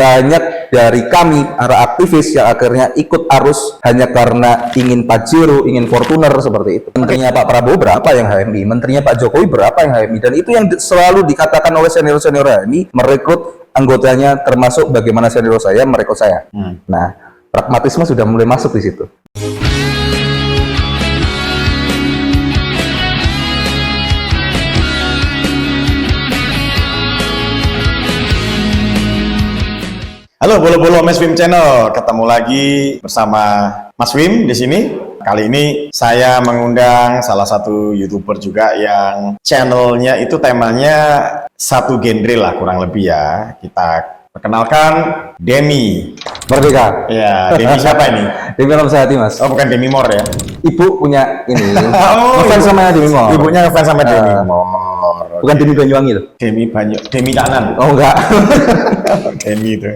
banyak dari kami para aktivis yang akhirnya ikut arus hanya karena ingin Pajero, ingin Fortuner seperti itu. Menterinya Pak Prabowo berapa yang HMI, menterinya Pak Jokowi berapa yang HMI, dan itu yang selalu dikatakan oleh senior-senior HMI merekrut anggotanya, termasuk bagaimana senior saya merekrut saya. Nah, pragmatisme sudah mulai masuk di situ. Halo Bolo-Bolo Mas Wim Channel, ketemu lagi bersama Mas Wim di sini. Kali ini saya mengundang salah satu YouTuber juga yang channelnya itu temanya satu genre lah kurang lebih ya. Kita perkenalkan Demi Merdeka. Ya, Demi siapa ini? Demi Ramsahati, Mas. Oh, bukan Demi Moore ya? Ibu punya ini. Oh, ngefans sama Demi Moore. Ibunya ngefans sama Demi Moore. Bukan Demi Banyuwangi loh. Demi Canan. Oh enggak. Demi itu.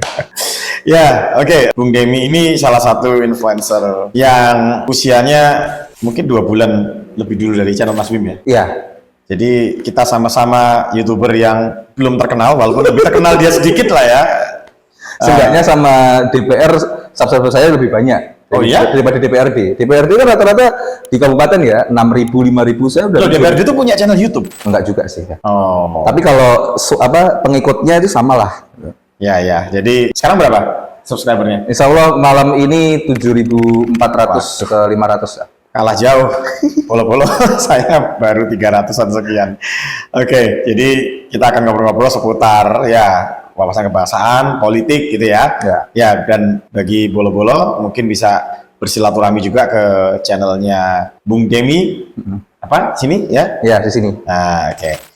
Ya, oke. Bung Demi ini salah satu influencer yang usianya mungkin 2 bulan lebih dulu dari channel Mas Wim ya? Iya. Jadi kita sama-sama YouTuber yang belum terkenal, walaupun lebih terkenal dia sedikit lah ya. Seenggaknya sama DPR, subscriber saya lebih banyak. Oh iya? Daripada DPRD. DPRD kan rata-rata di kabupaten ya, 6.000, 5.000 saya udah. Loh, DPRD itu punya channel YouTube? Enggak juga sih. Ya. Oh. Tapi kalau pengikutnya itu sama lah. Ya, ya. Jadi sekarang berapa subscribernya? Insya Allah malam ini 7.400 ke 500. Kalah jauh. Bolo-bolo saya baru 300-an sekian. Oke, jadi kita akan ngobrol-ngobrol seputar ya wawasan kebangsaan, politik gitu ya. Ya, dan bagi Bolo-Bolo mungkin bisa bersilaturahmi juga ke channelnya Bung Demi. Apa? Sini ya? Ya, di sini. Nah,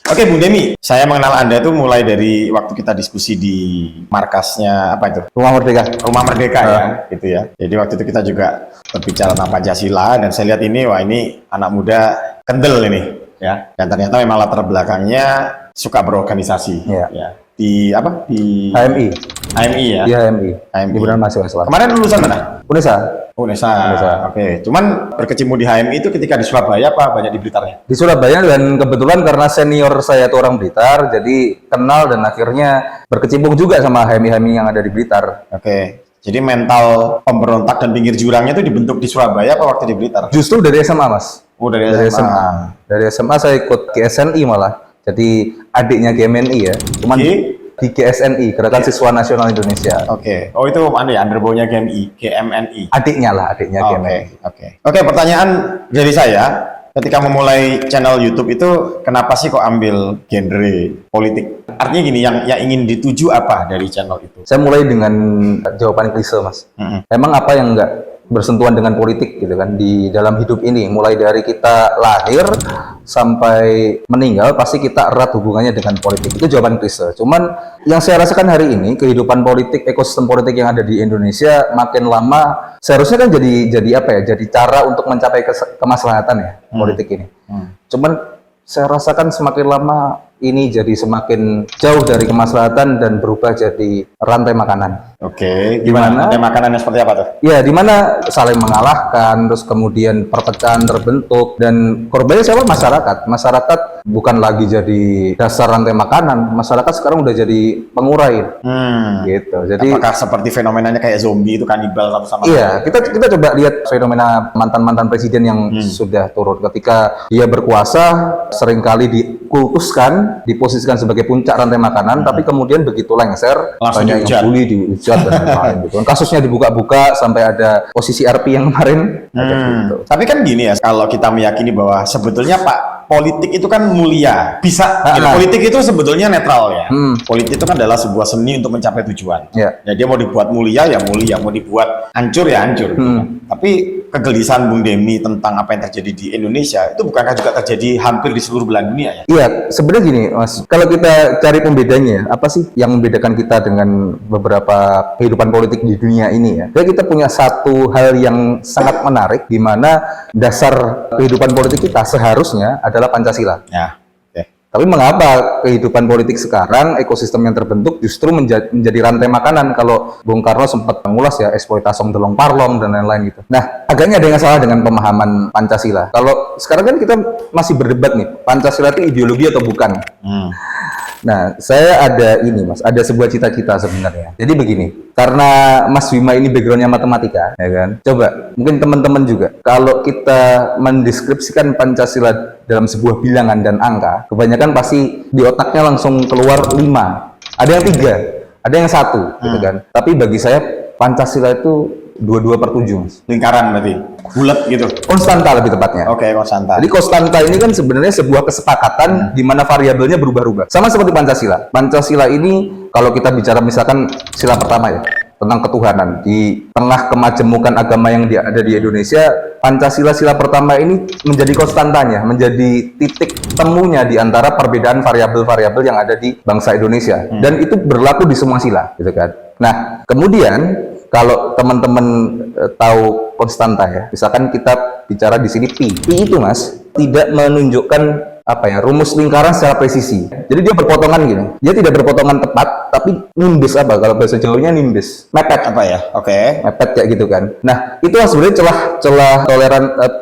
oke, Bung Demi, saya mengenal Anda tuh mulai dari waktu kita diskusi di markasnya apa itu? Rumah Merdeka. Rumah Merdeka ya, gitu ya. Jadi waktu itu kita juga berbicara tentang Pancasila dan saya lihat ini, wah ini anak muda kendel ini ya. Dan ternyata memang latar belakangnya suka berorganisasi ya. Di apa? Di HMI. HMI ya. Di HMI. HMI. Himpunan Mahasiswa Islam. Kemarin lulusan mana? Unesa. Unesa. Oke. Cuman berkecimpung di HMI itu ketika di Surabaya apa banyak di Blitarnya? Di Surabaya, dan kebetulan karena senior saya itu orang Blitar, jadi kenal dan akhirnya berkecimpung juga sama HMI-HMI yang ada di Blitar. Oke. Jadi mental pemberontak dan pinggir jurangnya itu dibentuk di Surabaya apa waktu di Blitar? Justru dari SMA, Mas. Oh, dari SMA. Dari SMA saya ikut GSNI malah. Jadi adiknya GMNI ya. Cuman di GSNI, Gerakan Siswa Nasional Indonesia. Oke. Oh, itu ya underbownya GMNI. Adiknya GMNI. Oke, pertanyaan dari saya, ketika memulai channel YouTube itu kenapa sih kok ambil genre politik? Artinya gini, yang ingin dituju apa dari channel itu? Saya mulai dengan jawaban klise, Mas. Emang apa yang enggak bersentuhan dengan politik gitu kan di dalam hidup ini, mulai dari kita lahir sampai meninggal pasti kita erat hubungannya dengan politik. Itu jawaban klise. Cuman yang saya rasakan hari ini, kehidupan politik, ekosistem politik yang ada di Indonesia makin lama seharusnya kan jadi apa ya? Jadi cara untuk mencapai kemaslahatan ya politik ini. Cuman saya rasakan semakin lama ini jadi semakin jauh dari kemaslahatan dan berubah jadi rantai makanan. Oke, gimana? Rantai makanannya seperti apa tuh? Ya, di mana saling mengalahkan, terus kemudian perpecahan terbentuk, dan korbannya siapa? Masyarakat. Masyarakat bukan lagi jadi dasar rantai makanan, masyarakat sekarang udah jadi pengurai. Gitu. Jadi apakah seperti fenomenanya kayak zombie itu kanibal satu sama lain? Iya, kita coba lihat fenomena mantan-mantan presiden yang sudah turun ketika dia berkuasa, seringkali dikultuskan, diposisikan sebagai puncak rantai makanan, tapi kemudian begitu lengser, langsung banyak yang bully, dihujat dan lain-lain gitu. Kasusnya dibuka-buka sampai ada posisi RP yang kemarin. Gitu. Tapi kan gini ya, kalau kita meyakini bahwa sebetulnya Pak, politik itu kan mulia, bisa. Politik itu sebetulnya netral ya. Politik itu kan adalah sebuah seni untuk mencapai tujuan. Ya, dia mau dibuat mulia ya mulia, mau dibuat hancur ya hancur. Tapi kegelisahan Bung Demi tentang apa yang terjadi di Indonesia itu bukankah juga terjadi hampir di seluruh belahan dunia ya? Iya, sebenarnya gini, Mas. Kalau kita cari pembedanya, apa sih yang membedakan kita dengan beberapa kehidupan politik di dunia ini ya? Jadi kita punya satu hal yang sangat menarik, di mana dasar kehidupan politik kita seharusnya adalah Pancasila. Ya. Tapi mengapa kehidupan politik sekarang, ekosistem yang terbentuk justru menjadi rantai makanan? Kalau Bung Karno sempat mengulas ya, eksploitasi delong parlong dan lain-lain gitu. Nah, agaknya ada yang salah dengan pemahaman Pancasila. Kalau sekarang kan kita masih berdebat nih, Pancasila itu ideologi atau bukan? Nah, saya ada ini Mas, ada sebuah cita-cita sebenarnya. Jadi begini, karena Mas Bima ini backgroundnya matematika, ya kan? Coba, mungkin teman-teman juga, kalau kita mendeskripsikan Pancasila dalam sebuah bilangan dan angka, kebanyakan pasti di otaknya langsung keluar 5. Ada yang 3, ada yang 1, gitu kan? Tapi bagi saya, Pancasila itu 22/7, Mas. Lingkaran berarti, bulat gitu. Konstanta lebih tepatnya. Oke, konstanta. Jadi konstanta ini kan sebenarnya sebuah kesepakatan di mana variabelnya berubah-ubah. Sama seperti Pancasila. Pancasila ini kalau kita bicara misalkan sila pertama ya, tentang ketuhanan. Di tengah kemajemukan agama yang ada di Indonesia, Pancasila sila pertama ini menjadi konstantanya, menjadi titik temunya di antara perbedaan variabel-variabel yang ada di bangsa Indonesia. Dan itu berlaku di semua sila, gitu kan. Nah, kemudian kalau teman-teman tahu konstanta ya, misalkan kita bicara di sini pi itu Mas tidak menunjukkan apa ya, rumus lingkaran secara presisi. Jadi dia berpotongan gini, dia tidak berpotongan tepat, tapi nimbus apa kalau bahasa Jawanya nimbus, mepet Apa ya? Oke. mepet kayak gitu kan. Nah itu sebenarnya celah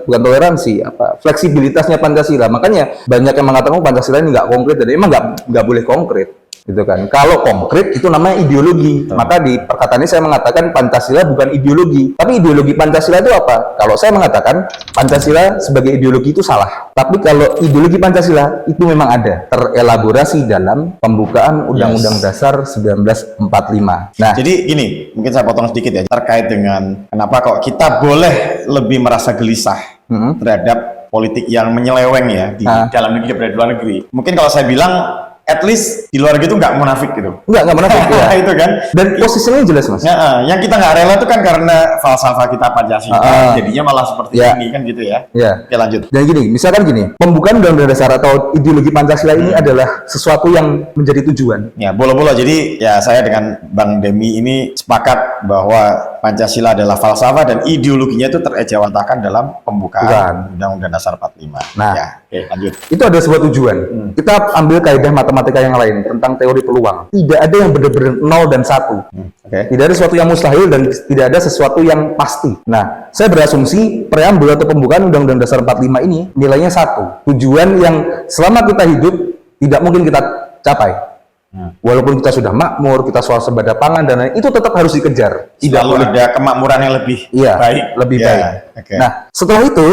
bukan toleransi, apa fleksibilitasnya Pancasila. Makanya banyak yang mengatakan Pancasila ini nggak konkret, dan emang nggak boleh konkret. Gitu kan. Kalau konkret itu namanya ideologi. Maka di perkataan ini saya mengatakan Pancasila bukan ideologi. Tapi ideologi Pancasila itu apa? Kalau saya mengatakan Pancasila sebagai ideologi itu salah. Tapi kalau ideologi Pancasila itu memang ada, terelaborasi dalam pembukaan Undang-Undang Dasar 1945. Nah, jadi gini, mungkin saya potong sedikit ya, terkait dengan kenapa kok kita boleh lebih merasa gelisah terhadap politik yang menyeleweng ya di dalam negeri dan di luar negeri. Mungkin kalau saya bilang at least di luar gitu nggak munafik gitu. Nggak munafik ya. Itu kan. Dan posisinya jelas Mas. Ya, yang kita nggak rela itu kan karena falsafah kita Pancasila, jadinya malah seperti ini kan gitu ya. Oke, lanjut. Dan gini, misalkan gini, pembukaan Undang-Undang Dasar atau ideologi Pancasila ini adalah sesuatu yang menjadi tujuan. Ya, bolo-bolo. Jadi ya saya dengan Bang Demi ini sepakat bahwa Pancasila adalah falsafah dan ideologinya itu terejawantahkan dalam pembukaan Undang-Undang Dasar 45. Nah, ya, oke, lanjut. Itu ada sebuah tujuan. Kita ambil kaidah matematika yang lain tentang teori peluang. Tidak ada yang benar-benar 0 dan 1. Tidak ada sesuatu yang mustahil dan tidak ada sesuatu yang pasti. Nah, saya berasumsi preambul atau pembukaan Undang-Undang Dasar 45 ini nilainya 1. Tujuan yang selama kita hidup tidak mungkin kita capai. Walaupun kita sudah makmur, kita swasembada pangan dan lain, itu tetap harus dikejar. Tidak perlu ada kemakmuran yang lebih baik. Lebih baik. Nah, setelah itu,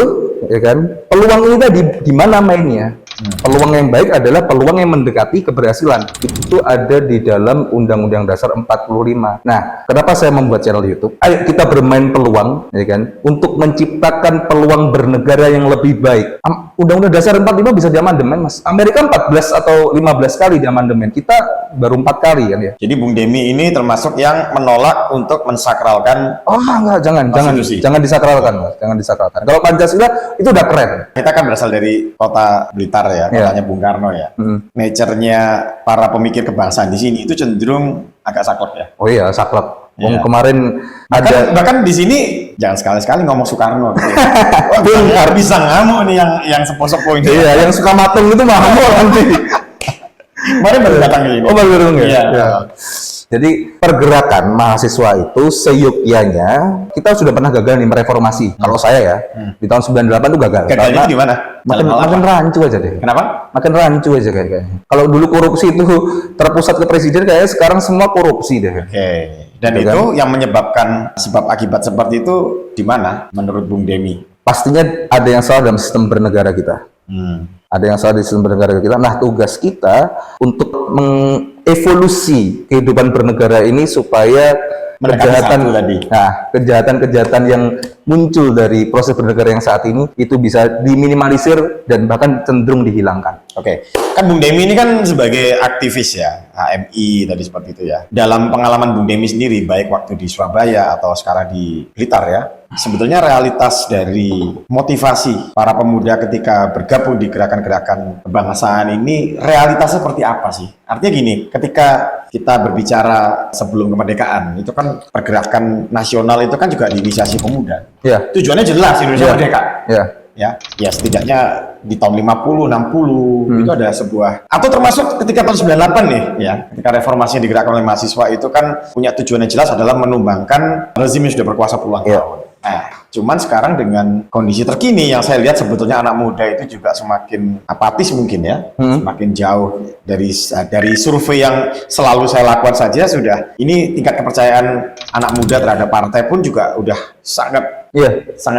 ya kan, peluang ini tadi di mana mainnya? Peluang yang baik adalah peluang yang mendekati keberhasilan. Itu ada di dalam Undang-Undang Dasar 45. Nah, kenapa saya membuat channel YouTube? Ayo kita bermain peluang, ya kan, untuk menciptakan peluang bernegara yang lebih baik. Undang-Undang Dasar 45 bisa diamandemen, Mas. Amerika 14 atau 15 kali diamandemen. Kita baru 4 kali kan ya. Jadi Bung Demi ini termasuk yang menolak untuk mensakralkan. Oh enggak, jangan disakralkan, Mas. Jangan disakralkan. Kalau Pancasila itu udah keren. Kita kan berasal dari kota Blitar ya, kotanya Bung Karno ya. Nature-nya para pemikir kebangsaan di sini itu cenderung agak saklek ya. Oh iya, saklek. Kemarin bahkan di sini jangan sekali-sekali ngomong Soekarno. Wah, bisa ngamuk nih yang sepo-sepo ini. Iya, yang suka matung itu ngamuk nanti. Kemarin baru datang ke sini. Oh, baru datang ya? Iya. Jadi pergerakan mahasiswa itu seyogyanya kita sudah pernah gagal nih mereformasi. Kalau saya ya di tahun 98 itu gagal. Gagalnya di mana? Makin rancu aja deh. Kenapa? Makin rancu aja kayaknya. Kalau dulu korupsi itu terpusat ke presiden, kayaknya sekarang semua korupsi deh. Oke. Dan itu yang menyebabkan sebab akibat seperti itu di mana menurut Bung Demi? Pastinya ada yang salah dalam sistem bernegara kita. Ada yang salah di sistem bernegara kita. Nah, tugas kita untuk mengevolusi kehidupan bernegara ini supaya kejahatan yang muncul dari proses bernegara yang saat ini itu bisa diminimalisir dan bahkan cenderung dihilangkan. Oke, kan Bung Demi ini kan sebagai aktivis ya, HMI tadi seperti itu ya. Dalam pengalaman Bung Demi sendiri, baik waktu di Surabaya atau sekarang di Blitar ya, sebetulnya realitas dari motivasi para pemuda ketika bergabung di gerakan-gerakan kebangsaan ini realitasnya seperti apa sih? Artinya gini, ketika kita berbicara sebelum kemerdekaan, itu kan pergerakan nasional itu kan juga diinisiasi pemuda. Tujuannya jelas, Indonesia merdeka. Ya setidaknya di tahun 50, 60 itu ada sebuah, atau termasuk ketika tahun 98 nih ya, ketika reformasi yang digerakkan oleh mahasiswa itu kan punya tujuan yang jelas adalah menumbangkan rezim yang sudah berkuasa puluhan tahun. Nah, Cuman sekarang dengan kondisi terkini yang saya lihat sebetulnya anak muda itu juga semakin apatis mungkin ya, semakin jauh dari survei yang selalu saya lakukan saja sudah. Ini tingkat kepercayaan anak muda terhadap partai pun juga udah sangat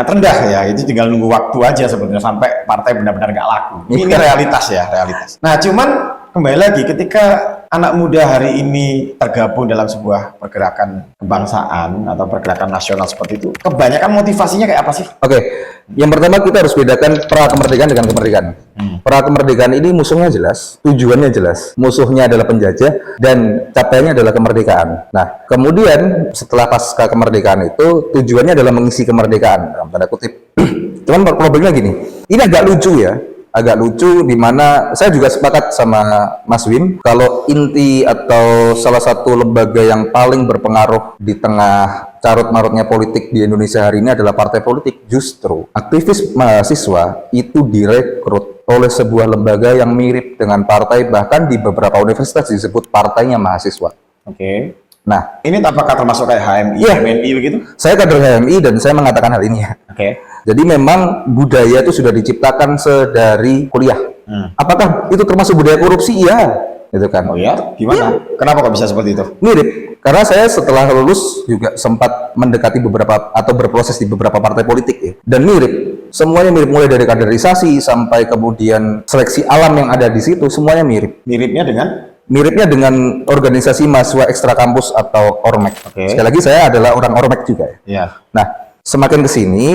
rendah ya. Itu tinggal nunggu waktu aja sebetulnya sampai partai benar-benar nggak laku. Ini realitas ya, realitas. Nah, cuman kembali lagi ketika anak muda hari ini tergabung dalam sebuah pergerakan kebangsaan atau pergerakan nasional seperti itu, kebanyakan motivasinya kayak apa sih? Oke, yang pertama kita harus bedakan pra kemerdekaan dengan kemerdekaan. Pra kemerdekaan ini musuhnya jelas, tujuannya jelas. Musuhnya adalah penjajah dan capaiannya adalah kemerdekaan. Nah, kemudian setelah pasca kemerdekaan itu tujuannya adalah mengisi kemerdekaan dalam tanda kutip. Cuman problemnya gini, ini agak lucu ya. Agak lucu di mana saya juga sepakat sama Mas Wim kalau inti atau salah satu lembaga yang paling berpengaruh di tengah carut-marutnya politik di Indonesia hari ini adalah partai politik. Justru aktivis mahasiswa itu direkrut oleh sebuah lembaga yang mirip dengan partai, bahkan di beberapa universitas disebut partainya mahasiswa. Oke. Nah, ini apakah termasuk kayak HMI, MNI begitu? Saya kader HMI dan saya mengatakan hal ini ya. Oke. Jadi memang budaya itu sudah diciptakan sedari kuliah. Apakah itu termasuk budaya korupsi? Iya, gitu kan. Oh ya, gimana? Kenapa kok bisa seperti itu? Mirip, karena saya setelah lulus juga sempat mendekati beberapa atau berproses di beberapa partai politik ya. Dan mirip, semuanya mirip mulai dari kaderisasi sampai kemudian seleksi alam yang ada di situ, semuanya mirip. Miripnya dengan organisasi mahasiswa ekstra kampus atau Ormek. Sekali lagi saya adalah orang Ormek juga ya. Iya. Nah, semakin ke sini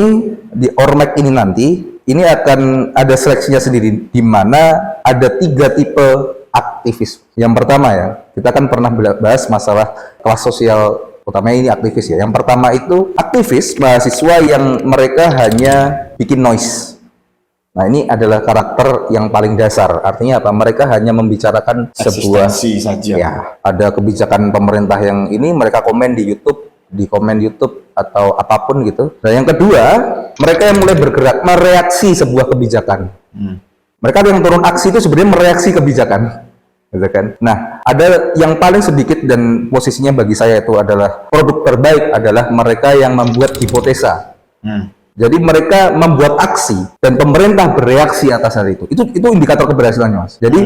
di Ormek ini nanti ini akan ada seleksinya sendiri di mana ada 3 tipe aktivis. Yang pertama ya, kita kan pernah bahas masalah kelas sosial, utamanya ini aktivis ya. Yang pertama itu aktivis mahasiswa yang mereka hanya bikin noise. Nah, ini adalah karakter yang paling dasar. Artinya apa? Mereka hanya membicarakan sebuah saja. Ya, ada kebijakan pemerintah yang ini mereka komen di YouTube atau apapun gitu. Dan yang kedua, mereka yang mulai bergerak mereaksi sebuah kebijakan. Mereka yang turun aksi itu sebenarnya mereaksi kebijakan, gitu kan. Nah, ada yang paling sedikit dan posisinya bagi saya itu adalah produk terbaik adalah mereka yang membuat hipotesa. Jadi mereka membuat aksi dan pemerintah bereaksi atas hal itu. Itu indikator keberhasilannya, Mas. Jadi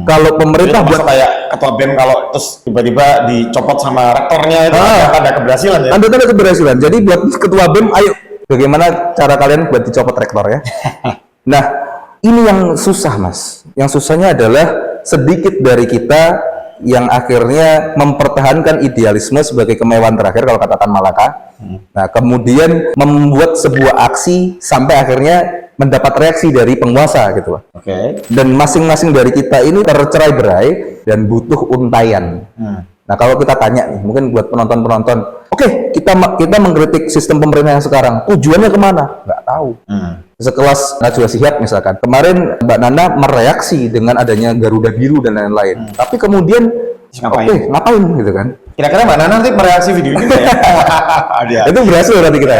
kalau pemerintah buat kayak ketua BEM kalau terus tiba-tiba dicopot sama rektornya itu ada keberhasilan ya. Ada keberhasilan. Jadi buat ketua BEM, ayo bagaimana cara kalian buat dicopot rektor ya. Nah, ini yang susah, Mas. Yang susahnya adalah sedikit dari kita yang akhirnya mempertahankan idealisme sebagai kemewahan terakhir kalau katakan Malaka. Nah, kemudian membuat sebuah aksi sampai akhirnya mendapat reaksi dari penguasa gitu loh. Dan masing-masing dari kita ini tercerai-berai dan butuh untaian. Nah, kalau kita tanya nih, mungkin buat penonton-penonton, oke, kita mengkritik sistem pemerintahan yang sekarang, tujuannya kemana? Nggak tahu. Sekelas Najwa Shihab misalkan, kemarin Mbak Nana mereaksi dengan adanya Garuda Biru dan lain-lain. Tapi kemudian, ngapain gitu kan? Kira-kira Mbak Nana nanti mereaksi video ini ya? Itu berhasil berarti kita.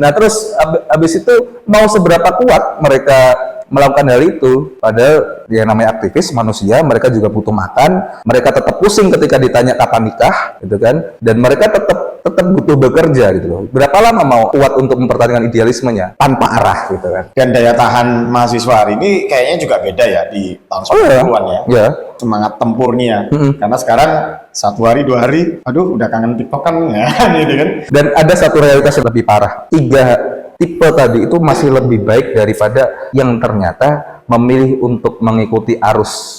Nah, terus abis itu mau seberapa kuat mereka melakukan hal itu, padahal yang namanya aktivis manusia, mereka juga butuh makan, mereka tetap pusing ketika ditanya kapan nikah, gitu kan, dan mereka tetap butuh bekerja gitu loh. Berapa lama mau kuat untuk mempertahankan idealismenya tanpa arah gitu kan. Dan daya tahan mahasiswa hari ini kayaknya juga beda ya di tahun 90-an ya. Semangat tempurnya. Karena sekarang 1 hari 2 hari, aduh udah kangen TikTok kan ya, gitu kan. Dan ada satu realitas yang lebih parah. 3 tipe tadi itu masih lebih baik daripada yang ternyata memilih untuk mengikuti arus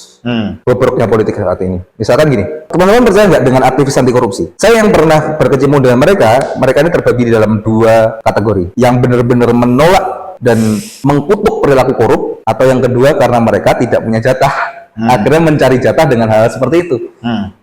bobroknya politik saat ini. Misalkan gini, teman-teman percaya nggak dengan aktivis anti korupsi? Saya yang pernah berkecimpung dengan mereka ini terbagi di dalam 2 kategori. Yang benar-benar menolak dan mengkutuk perilaku korup, atau yang kedua karena mereka tidak punya jatah. Akhirnya mencari jatah dengan hal seperti itu.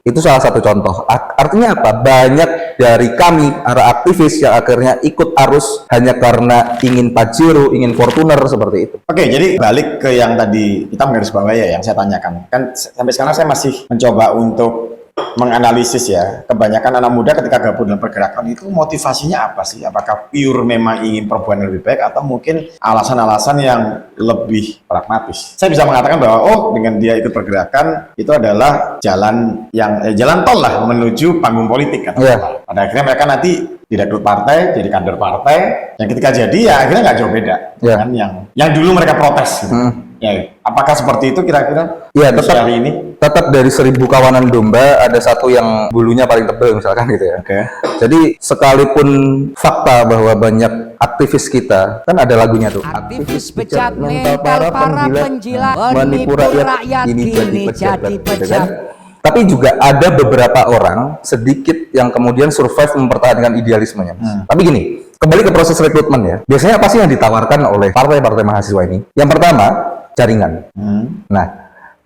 Itu salah satu contoh. Artinya apa? Banyak dari kami, para aktivis yang akhirnya ikut arus hanya karena ingin Pajero, ingin Fortuner, seperti itu. Oke, jadi balik ke yang tadi kita menggarisbawahi ya, yang saya tanyakan. Kan sampai sekarang saya masih mencoba untuk menganalisis ya, kebanyakan anak muda ketika gabung dalam pergerakan itu motivasinya apa sih? Apakah pure memang ingin perubahan yang lebih baik atau mungkin alasan-alasan yang lebih pragmatis? Saya bisa mengatakan bahwa dengan dia ikut pergerakan itu adalah jalan tol lah menuju panggung politik kan. Pada akhirnya mereka nanti direkrut partai, jadi kader partai. Yang ketika jadi ya akhirnya nggak jauh beda dengan yang dulu mereka protes. Gitu. Ya, apakah seperti itu kira-kira? Ya, tetap hari ini. Tetap dari 1000 kawanan domba ada satu yang bulunya paling tebal misalkan gitu ya. Jadi sekalipun fakta bahwa banyak aktivis kita, kan ada lagunya tuh. Aktivis pecat mental para penjilat, menipu rakyat, ini jadi pejabat. Gitu kan? Tapi juga ada beberapa orang sedikit yang kemudian survive mempertahankan idealismenya. Tapi gini, kembali ke proses rekrutmen ya. Biasanya apa sih yang ditawarkan oleh partai-partai mahasiswa ini? Yang pertama, jaringan. Nah,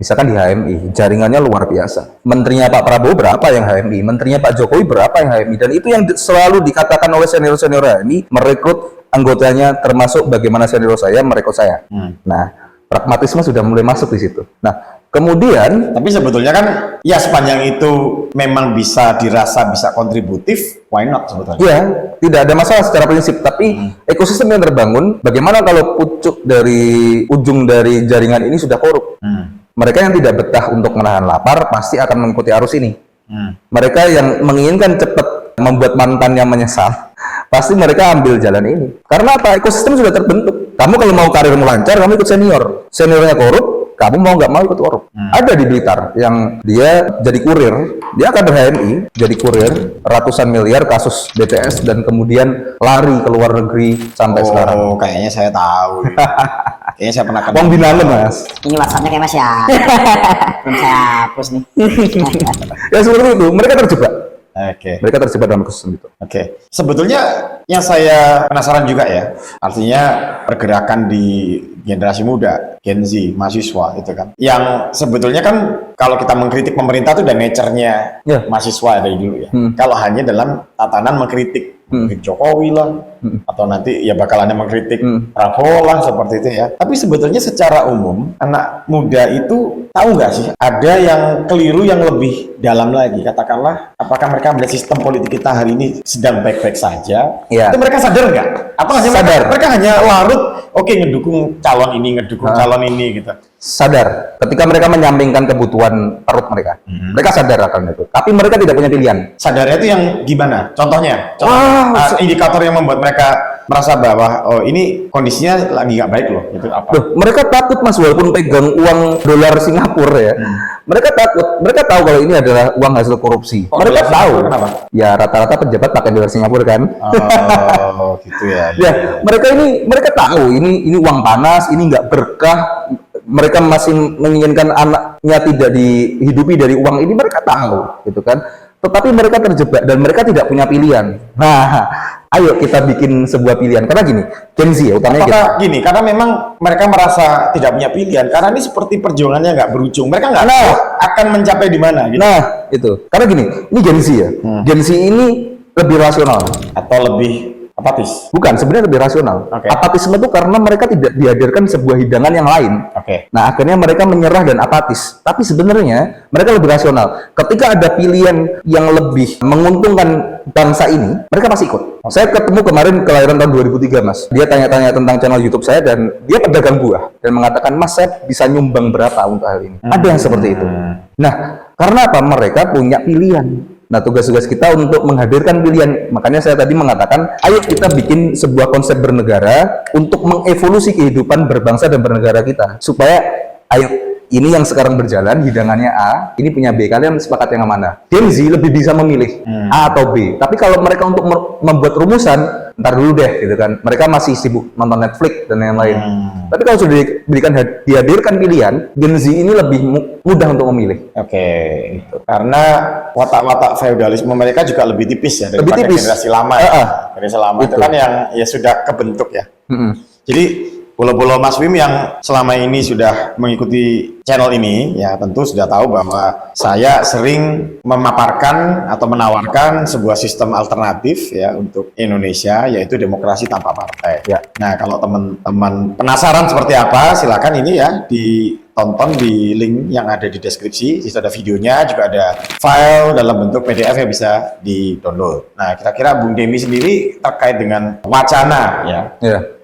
misalkan di HMI, jaringannya luar biasa. Menterinya Pak Prabowo berapa yang HMI? Menterinya Pak Jokowi berapa yang HMI? Dan itu yang selalu dikatakan oleh senior-senior HMI, merekrut anggotanya, termasuk bagaimana senior saya merekrut saya. Nah, pragmatisme sudah mulai masuk di situ. Nah, kemudian, tapi sebetulnya kan ya sepanjang itu memang bisa dirasa bisa kontributif, why not sebetulnya? Iya, tidak ada masalah secara prinsip. Tapi ekosistem yang terbangun, bagaimana kalau pucuk dari ujung dari jaringan ini sudah korup? Mereka yang tidak betah untuk menahan lapar pasti akan mengikuti arus ini. Mereka yang menginginkan cepat membuat mantannya menyesal, pasti mereka ambil jalan ini. Karena apa? Ekosistem sudah terbentuk. Kamu kalau mau karirmu lancar, kamu ikut senior. Seniornya korup, kamu mau nggak mau ikut korup. Ada di Blitar yang dia jadi kurir, dia kader HMI, jadi kurir ratusan miliar kasus BTS dan kemudian lari ke luar negeri sampai sekarang. Oh, kayaknya saya tahu. Kayaknya saya pernah Wong binangen, Mas. Ini WhatsApp-nya kayak Mas ya. Belum saya hapus nih. Ya seperti itu, mereka terjebak. Mereka terjebak dalam ekosistem itu. Sebetulnya yang saya penasaran juga ya, artinya pergerakan di generasi muda, Gen Z, mahasiswa itu kan, yang sebetulnya kan kalau kita mengkritik pemerintah itu udah nature-nya mahasiswa dari dulu ya. Kalau hanya dalam tatanan mengkritik Jokowi lah, atau nanti ya bakalannya mengkritik Prabowo lah seperti itu ya. Tapi sebetulnya secara umum anak muda itu tahu nggak sih ada yang keliru yang lebih dalam lagi, katakanlah apakah mereka melihat sistem politik kita hari ini sedang baik-baik saja? Itu mereka sadar nggak? Atau hanya mereka hanya larut ngedukung calon ini, calon ini gitu? Sadar ketika mereka menyampingkan kebutuhan perut mereka. Mereka sadar akan itu, tapi mereka tidak punya pilihan. Sadarnya itu yang gimana? Contohnya indikator yang membuat mereka merasa bahwa ini kondisinya lagi nggak baik loh, itu apa? Mereka takut, Mas, walaupun pegang uang dolar Singapura ya. Mereka takut, mereka tahu kalau ini adalah uang hasil korupsi. Mereka tahu. Kenapa? Ya rata-rata pejabat pakai dolar Singapura kan. Oh gitu ya. Mereka tahu ini uang panas, ini nggak berkah. Mereka masih menginginkan anaknya tidak dihidupi dari uang ini, mereka tahu gitu kan. Tetapi mereka terjebak dan mereka tidak punya pilihan. Nah, ayo kita bikin sebuah pilihan. Karena gini, Gen Z ya utamanya gini, karena memang mereka merasa tidak punya pilihan. Karena ini seperti perjuangannya nggak berujung. Mereka nggak tahu akan mencapai di mana. Gitu. Nah, itu. Karena gini, ini Gen Z ya. Gen Z ini lebih rasional. Atau lebih apatis? Bukan, sebenarnya lebih rasional. Apatisme itu karena mereka tidak dihadirkan sebuah hidangan yang lain. Nah, akhirnya mereka menyerah dan apatis. Tapi sebenarnya mereka lebih rasional. Ketika ada pilihan yang lebih menguntungkan bangsa ini, mereka pasti ikut. Saya ketemu kemarin kelahiran tahun 2003, Mas. Dia tanya-tanya tentang channel YouTube saya dan dia pedagang buah dan mengatakan, "Mas, saya bisa nyumbang berapa untuk hal ini?" Ada yang seperti itu. Nah, karena apa? Mereka punya pilihan. Nah, tugas-tugas kita untuk menghadirkan pilihan. Makanya saya tadi mengatakan, ayo kita bikin sebuah konsep bernegara untuk mengevolusi kehidupan berbangsa dan bernegara kita. Supaya, ayo, ini yang sekarang berjalan, hidangannya A, ini punya B, kalian sepakat yang mana? Gen Z lebih bisa memilih A atau B. Tapi kalau mereka untuk membuat rumusan, ntar dulu deh, gitu kan. Mereka masih sibuk nonton Netflix dan lain-lain. Tapi kalau sudah dihadirkan pilihan, Gen Z ini lebih mudah untuk memilih. Karena watak-watak feodalisme mereka juga lebih tipis ya daripada generasi lama. Generasi lama itu kan yang ya sudah kebentuk ya. Jadi Bolo-bolo Mas Wim yang selama ini sudah mengikuti channel ini ya tentu sudah tahu bahwa saya sering memaparkan atau menawarkan sebuah sistem alternatif ya untuk Indonesia, yaitu demokrasi tanpa partai. Nah, kalau teman-teman penasaran seperti apa, silakan ini ya ditonton di link yang ada di deskripsi. Di situ ada videonya, juga ada file dalam bentuk PDF yang bisa di-download. Nah, kira-kira Bung Demi sendiri terkait dengan wacana ya.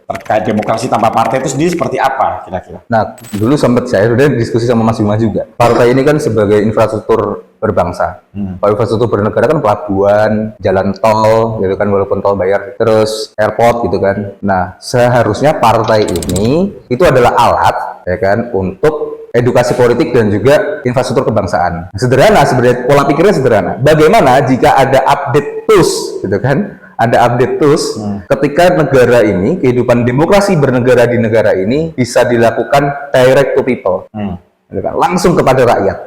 Terkait demokrasi tanpa partai itu sendiri seperti apa kira-kira? Nah, dulu sempat saya sudah diskusi sama Mas Bima juga. Partai ini kan sebagai infrastruktur berbangsa. Kalau infrastruktur bernegara kan pelabuhan, jalan tol gitu kan, walaupun tol bayar, terus airport gitu kan. Nah, seharusnya partai ini itu adalah alat ya kan untuk edukasi politik dan juga infrastruktur kebangsaan. Sederhana sebenarnya, pola pikirnya sederhana. Bagaimana jika ada update push gitu kan? Ada update push ketika negara ini, kehidupan demokrasi bernegara di negara ini bisa dilakukan direct to people. Gitu kan? Langsung kepada rakyat.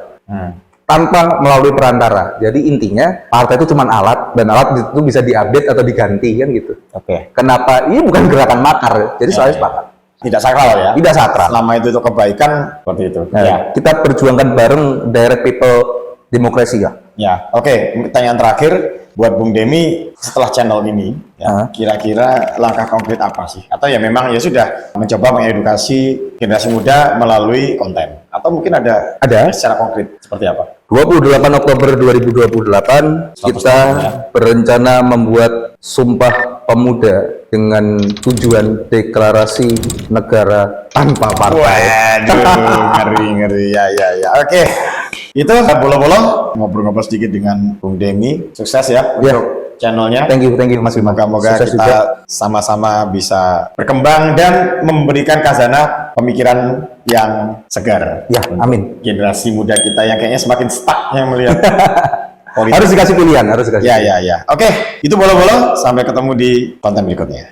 Tanpa melalui perantara. Jadi intinya partai itu cuma alat, dan alat itu bisa diupdate atau diganti kan gitu. Oke. Kenapa? Ini bukan gerakan makar. Jadi saya sepakat. Tidak sakral ya? Tidak sakral. Selama itu untuk kebaikan seperti itu. Nah, Ya. kita perjuangkan bareng direct people demokrasi ya. Ya, oke. Pertanyaan terakhir buat Bung Demi, setelah channel ini, ya, kira-kira langkah konkret apa sih? Atau ya memang ya sudah mencoba mengedukasi generasi muda melalui konten? Atau mungkin ada secara konkret seperti apa? 28 Oktober 2028 kita berencana membuat Sumpah Pemuda dengan tujuan deklarasi negara tanpa partai. Waduh, ngeri. Ya. Oke. Itu bolong-bolong ngobrol-ngobrol sedikit dengan Bung Demi. Sukses ya untuk channelnya. Thank you Mas Bima. Moga-moga Sukses kita juga. sama-sama bisa berkembang dan memberikan khazanah pemikiran yang segar. Ya, amin. Generasi muda kita yang kayaknya semakin stuck yang melihat politik. Harus dikasih pilihan, harus dikasih. Ya. Oke, itu bolong-bolong. Sampai ketemu di konten berikutnya.